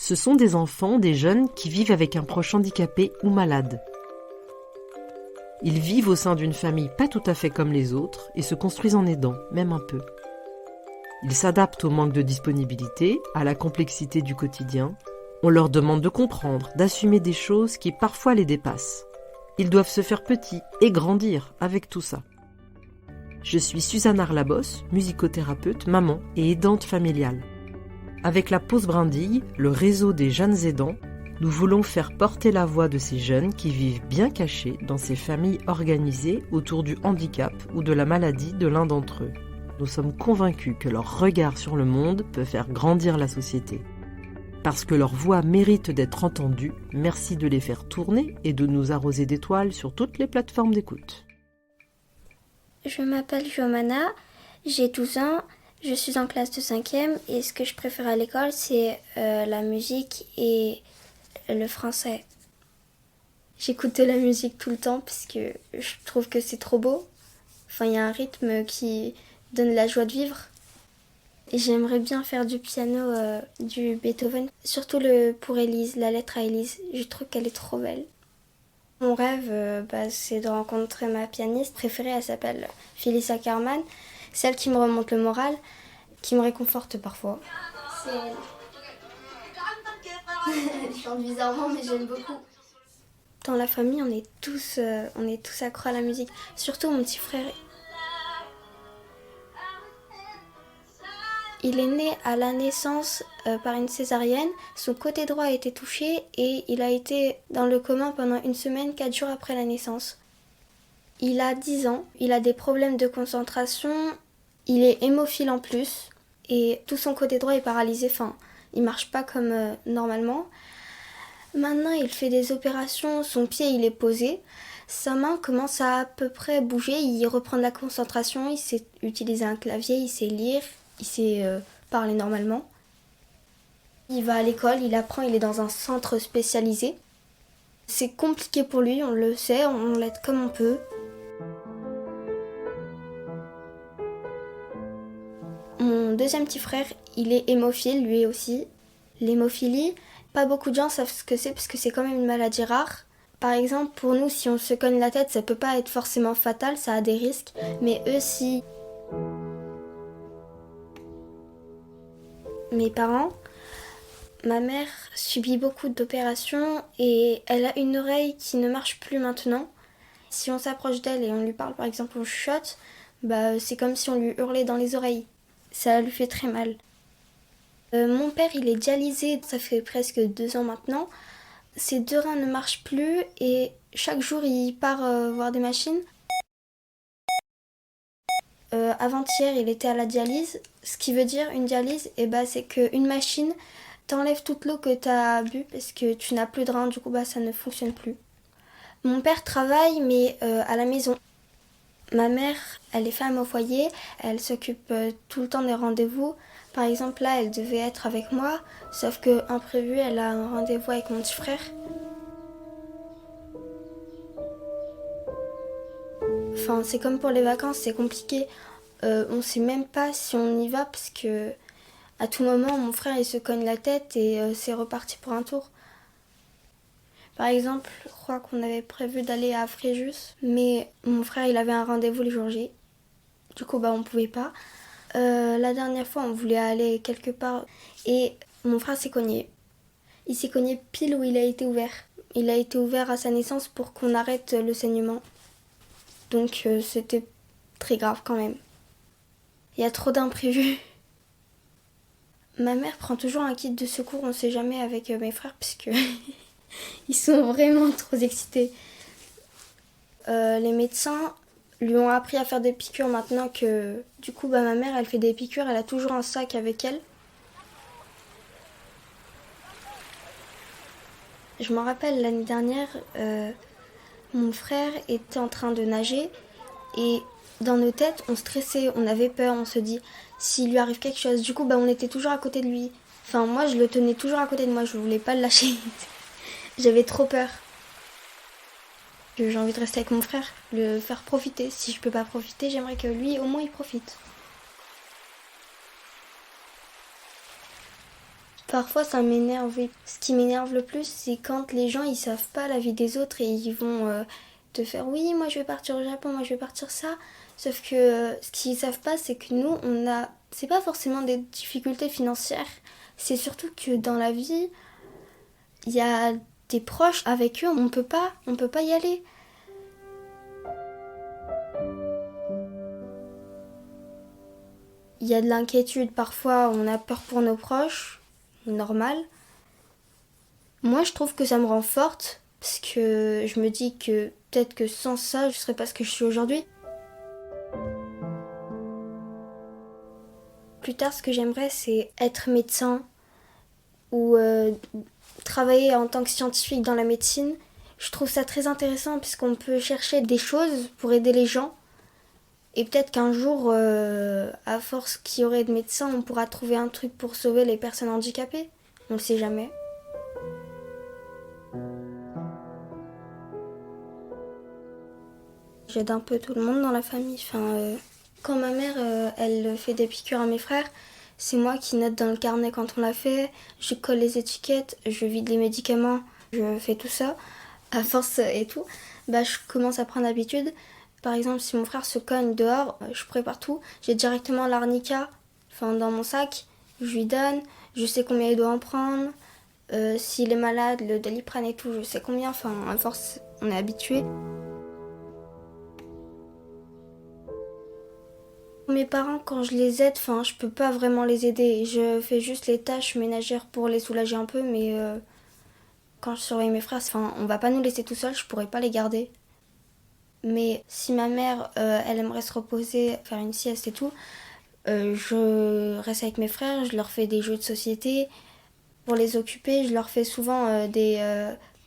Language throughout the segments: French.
Ce sont des enfants, des jeunes qui vivent avec un proche handicapé ou malade. Ils vivent au sein d'une famille pas tout à fait comme les autres et se construisent en aidant, même un peu. Ils s'adaptent au manque de disponibilité, à la complexité du quotidien. On leur demande de comprendre, d'assumer des choses qui parfois les dépassent. Ils doivent se faire petits et grandir avec tout ça. Je suis Suzanne Arlabos, musicothérapeute, maman et aidante familiale. Avec la Pause Brindille, le réseau des jeunes aidants, nous voulons faire porter la voix de ces jeunes qui vivent bien cachés dans ces familles organisées autour du handicap ou de la maladie de l'un d'entre eux. Nous sommes convaincus que leur regard sur le monde peut faire grandir la société. Parce que leur voix mérite d'être entendue, merci de les faire tourner et de nous arroser d'étoiles sur toutes les plateformes d'écoute. Je m'appelle Jomana, j'ai 12 ans, je suis en classe de 5e et ce que je préfère à l'école c'est la musique et le français. J'écoute de la musique tout le temps parce que je trouve que c'est trop beau. Enfin, il y a un rythme qui donne la joie de vivre. Et j'aimerais bien faire du piano, du Beethoven, surtout pour Élise, la lettre à Élise. Je trouve qu'elle est trop belle. Mon rêve, c'est de rencontrer ma pianiste préférée, elle s'appelle Phyllis Ackerman, celle qui me remonte le moral, qui me réconforte parfois. C'est elle. Je chante bizarrement, mais j'aime beaucoup. Dans la famille, on est tous accros à la musique, surtout mon petit frère. Il est né à la naissance par une césarienne, son côté droit a été touché et il a été dans le coma pendant une semaine, 4 jours après la naissance. Il a 10 ans, il a des problèmes de concentration, il est hémophile en plus et tout son côté droit est paralysé, enfin il marche pas comme normalement. Maintenant il fait des opérations, son pied il est posé, sa main commence à peu près bouger, il reprend de la concentration, il sait utiliser un clavier, il sait lire. Il sait parler normalement. Il va à l'école, il apprend, il est dans un centre spécialisé. C'est compliqué pour lui, on le sait, on l'aide comme on peut. Mon deuxième petit frère, il est hémophile, lui aussi. L'hémophilie, pas beaucoup de gens savent ce que c'est parce que c'est quand même une maladie rare. Par exemple, pour nous, si on se cogne la tête, ça peut pas être forcément fatal, ça a des risques. Mais eux, si... Mes parents, ma mère subit beaucoup d'opérations et elle a une oreille qui ne marche plus maintenant. Si on s'approche d'elle et on lui parle, par exemple, on chuchote, c'est comme si on lui hurlait dans les oreilles. Ça lui fait très mal. Mon père, il est dialysé, ça fait presque 2 ans maintenant. Ses 2 reins ne marchent plus et chaque jour, il part voir des machines. Avant-hier, il était à la dialyse. Ce qui veut dire une dialyse, c'est qu'une machine t'enlève toute l'eau que tu as bu parce que tu n'as plus de rein, du coup ça ne fonctionne plus. Mon père travaille mais à la maison. Ma mère, elle est femme au foyer, elle s'occupe tout le temps des rendez-vous. Par exemple là, elle devait être avec moi, sauf que imprévu, elle a un rendez-vous avec mon petit frère. Enfin, c'est comme pour les vacances, c'est compliqué. On sait même pas si on y va parce que à tout moment, mon frère il se cogne la tête et c'est reparti pour un tour. Par exemple, je crois qu'on avait prévu d'aller à Fréjus, mais mon frère il avait un rendez-vous le jour J. Du coup, on pouvait pas. La dernière fois, on voulait aller quelque part et mon frère s'est cogné. Il s'est cogné pile où il a été ouvert. Il a été ouvert à sa naissance pour qu'on arrête le saignement. Donc c'était très grave quand même. Il y a trop d'imprévus. Ma mère prend toujours un kit de secours, on sait jamais avec mes frères puisque ils sont vraiment trop excités. Les médecins lui ont appris à faire des piqûres maintenant que... Du coup, ma mère, elle fait des piqûres, elle a toujours un sac avec elle. Je me rappelle l'année dernière, mon frère était en train de nager et dans nos têtes, on stressait, on avait peur, on se dit s'il lui arrive quelque chose. Du coup, on était toujours à côté de lui. Enfin, moi, je le tenais toujours à côté de moi, je voulais pas le lâcher. J'avais trop peur. J'ai envie de rester avec mon frère, le faire profiter. Si je peux pas profiter, j'aimerais que lui, au moins, il profite. Parfois ça m'énerve, oui. Ce qui m'énerve le plus, c'est quand les gens ils savent pas la vie des autres et ils vont te faire oui, moi je vais partir au Japon, moi je vais partir ça. Sauf que ce qu'ils savent pas, c'est que nous, c'est pas forcément des difficultés financières. C'est surtout que dans la vie, il y a des proches avec eux, on peut pas y aller. Il y a de l'inquiétude, parfois on a peur pour nos proches, normal. Moi je trouve que ça me rend forte, parce que je me dis que peut-être que sans ça, je serais pas ce que je suis aujourd'hui. Plus tard, ce que j'aimerais, c'est être médecin ou travailler en tant que scientifique dans la médecine. Je trouve ça très intéressant puisqu'on peut chercher des choses pour aider les gens. Et peut-être qu'un jour, à force qu'il y aurait de médecins, on pourra trouver un truc pour sauver les personnes handicapées. On ne sait jamais. J'aide un peu tout le monde dans la famille. Quand ma mère elle fait des piqûres à mes frères, c'est moi qui note dans le carnet quand on l'a fait. Je colle les étiquettes, je vide les médicaments, je fais tout ça. À force et tout, je commence à prendre l'habitude. Par exemple, si mon frère se cogne dehors, je prépare tout. J'ai directement l'arnica dans mon sac, je lui donne, je sais combien il doit en prendre. S'il est malade, le Doliprane et tout, je sais combien. À force, on est habitué. Mes parents, quand je les aide, je peux pas vraiment les aider. Je fais juste les tâches ménagères pour les soulager un peu, mais quand je surveille mes frères, on va pas nous laisser tout seuls, je pourrais pas les garder. Mais si ma mère, elle aimerait se reposer, faire une sieste et tout, je reste avec mes frères, je leur fais des jeux de société. Pour les occuper, je leur fais souvent des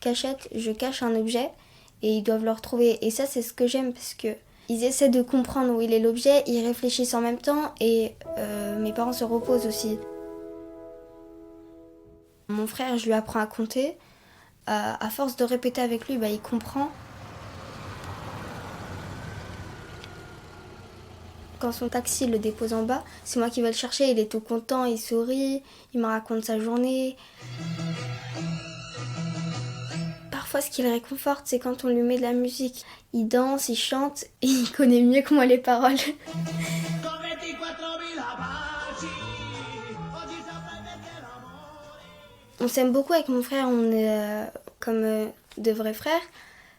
cachettes. Je cache un objet et ils doivent le retrouver. Et ça, c'est ce que j'aime parce que ils essaient de comprendre où il est l'objet, ils réfléchissent en même temps et mes parents se reposent aussi. Mon frère, je lui apprends à compter. À force de répéter avec lui, il comprend. Quand son taxi le dépose en bas, c'est moi qui vais le chercher. Il est tout content, il sourit, il me raconte sa journée. Parfois, ce qui le réconforte, c'est quand on lui met de la musique. Il danse, il chante, et il connaît mieux que moi les paroles. On s'aime beaucoup avec mon frère, on est comme de vrais frères.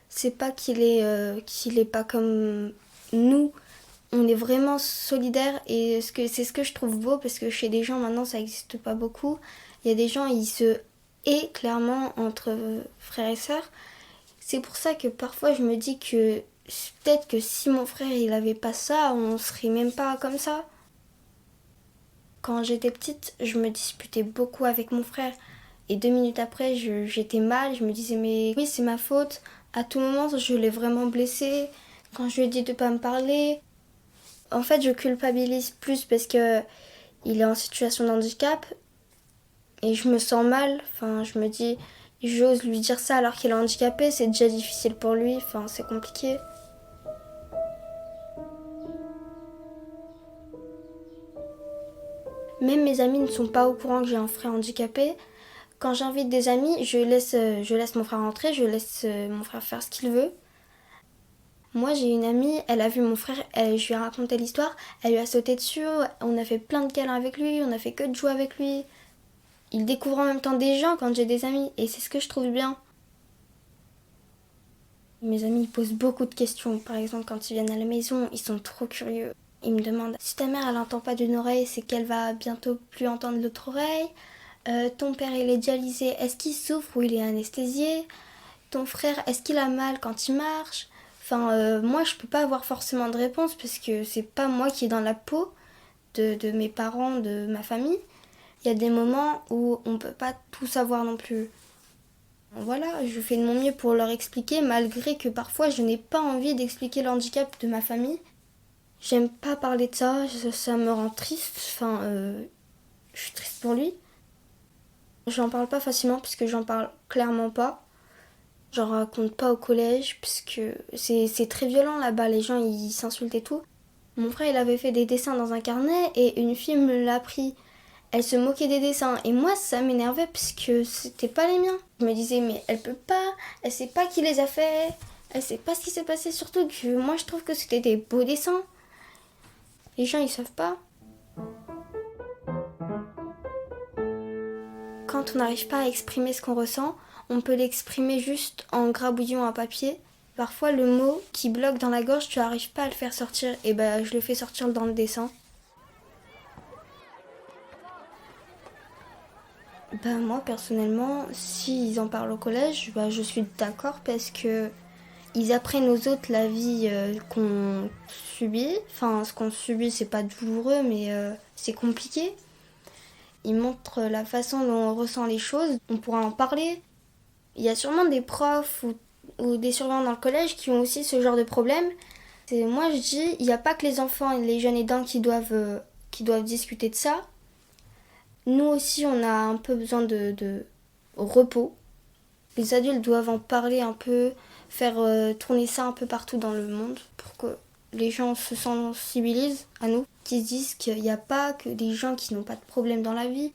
C'est pas qu'il est pas comme nous. On est vraiment solidaires et c'est ce que je trouve beau parce que chez des gens maintenant ça n'existe pas beaucoup. Il y a des gens, ils se haient clairement entre frères et sœurs. C'est pour ça que parfois je me dis que peut-être que si mon frère il avait pas ça, on serait même pas comme ça. Quand j'étais petite, je me disputais beaucoup avec mon frère. Et 2 minutes après, j'étais mal, je me disais mais oui c'est ma faute. À tout moment, je l'ai vraiment blessé. Quand je lui ai dit de pas me parler, en fait, je culpabilise plus parce que il est en situation de handicap et je me sens mal. Je me dis, j'ose lui dire ça alors qu'il est handicapé, c'est déjà difficile pour lui. C'est compliqué. Même mes amis ne sont pas au courant que j'ai un frère handicapé. Quand j'invite des amis, je laisse mon frère rentrer, je laisse mon frère faire ce qu'il veut. Moi, j'ai une amie, elle a vu mon frère, je lui ai raconté l'histoire, elle lui a sauté dessus, on a fait plein de câlins avec lui, on a fait que de jouer avec lui. Il découvre en même temps des gens quand j'ai des amis, et c'est ce que je trouve bien. Mes amis ils posent beaucoup de questions, par exemple quand ils viennent à la maison, ils sont trop curieux. Ils me demandent si ta mère elle entend pas d'une oreille, c'est qu'elle va bientôt plus entendre l'autre oreille. Ton père il est dialysé, est-ce qu'il souffre ou il est anesthésié? Ton frère, est-ce qu'il a mal quand il marche? Moi, je peux pas avoir forcément de réponse parce que c'est pas moi qui est dans la peau de mes parents, de ma famille. Il y a des moments où on peut pas tout savoir non plus. Voilà, je fais de mon mieux pour leur expliquer, malgré que parfois je n'ai pas envie d'expliquer le handicap de ma famille. J'aime pas parler de ça, ça me rend triste. Je suis triste pour lui. J'en parle pas facilement parce que j'en parle clairement pas. J'en raconte pas au collège puisque c'est très violent là-bas, les gens ils s'insultent et tout. Mon frère il avait fait des dessins dans un carnet et une fille me l'a pris. Elle se moquait des dessins et moi ça m'énervait parce que c'était pas les miens. Je me disais mais elle peut pas, elle sait pas qui les a fait, elle sait pas ce qui s'est passé, surtout que moi je trouve que c'était des beaux dessins. Les gens ils savent pas. Quand on n'arrive pas à exprimer ce qu'on ressent, on peut l'exprimer juste en grabouillant un papier. Parfois le mot qui bloque dans la gorge, tu n'arrives pas à le faire sortir, et je le fais sortir dans le dessin. Moi personnellement, s'ils en parlent au collège, je suis d'accord parce que ils apprennent aux autres la vie qu'on subit. Enfin, ce qu'on subit, c'est pas douloureux, mais c'est compliqué. Ils montrent la façon dont on ressent les choses. On pourra en parler. Il y a sûrement des profs ou des surveillants dans le collège qui ont aussi ce genre de problème. Moi, je dis, il n'y a pas que les enfants et les jeunes aidants qui doivent discuter de ça. Nous aussi, on a un peu besoin de repos. Les adultes doivent en parler un peu, faire tourner ça un peu partout dans le monde pour que les gens se sensibilisent à nous, qui se disent qu'il n'y a pas que des gens qui n'ont pas de problème dans la vie.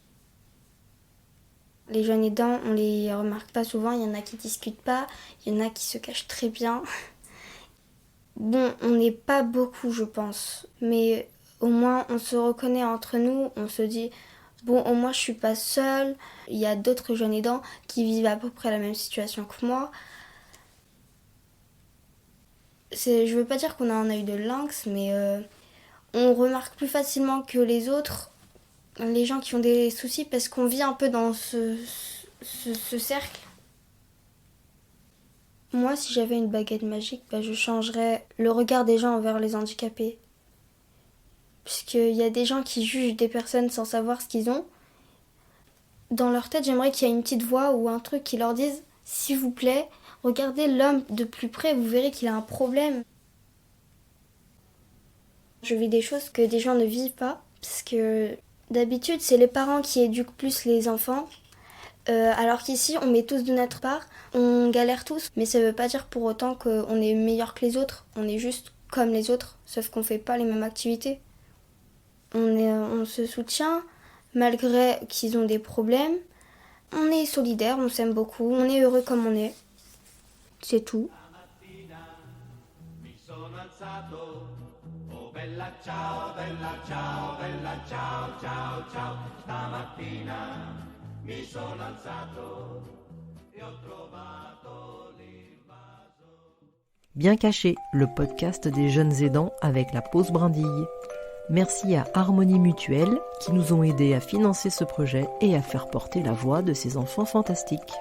Les jeunes aidants, on les remarque pas souvent, il y en a qui discutent pas, il y en a qui se cachent très bien. Bon, on n'est pas beaucoup, je pense, mais au moins on se reconnaît entre nous, on se dit bon, au moins je suis pas seule, il y a d'autres jeunes aidants qui vivent à peu près la même situation que moi. Je veux pas dire qu'on a un œil de lynx, mais on remarque plus facilement que les autres les gens qui ont des soucis parce qu'on vit un peu dans ce cercle. Moi, si j'avais une baguette magique, je changerais le regard des gens envers les handicapés. Puisqu'il y a des gens qui jugent des personnes sans savoir ce qu'ils ont. Dans leur tête, j'aimerais qu'il y ait une petite voix ou un truc qui leur dise « S'il vous plaît, regardez l'homme de plus près, vous verrez qu'il a un problème. » Je vis des choses que des gens ne vivent pas, parce que d'habitude, c'est les parents qui éduquent plus les enfants. Alors qu'ici, on met tous de notre part, on galère tous, mais ça veut pas dire pour autant qu'on est meilleur que les autres. On est juste comme les autres, sauf qu'on fait pas les mêmes activités. On se soutient, malgré qu'ils ont des problèmes. On est solidaires, on s'aime beaucoup, on est heureux comme on est. C'est tout. Bella ciao, bella ciao, bella ciao, ciao, ciao. Stamattina mi sono alzato e ho trovato l'invaso. Bien caché, le podcast des jeunes aidants avec la pause brindille. Merci à Harmonie Mutuelle qui nous ont aidés à financer ce projet et à faire porter la voix de ces enfants fantastiques.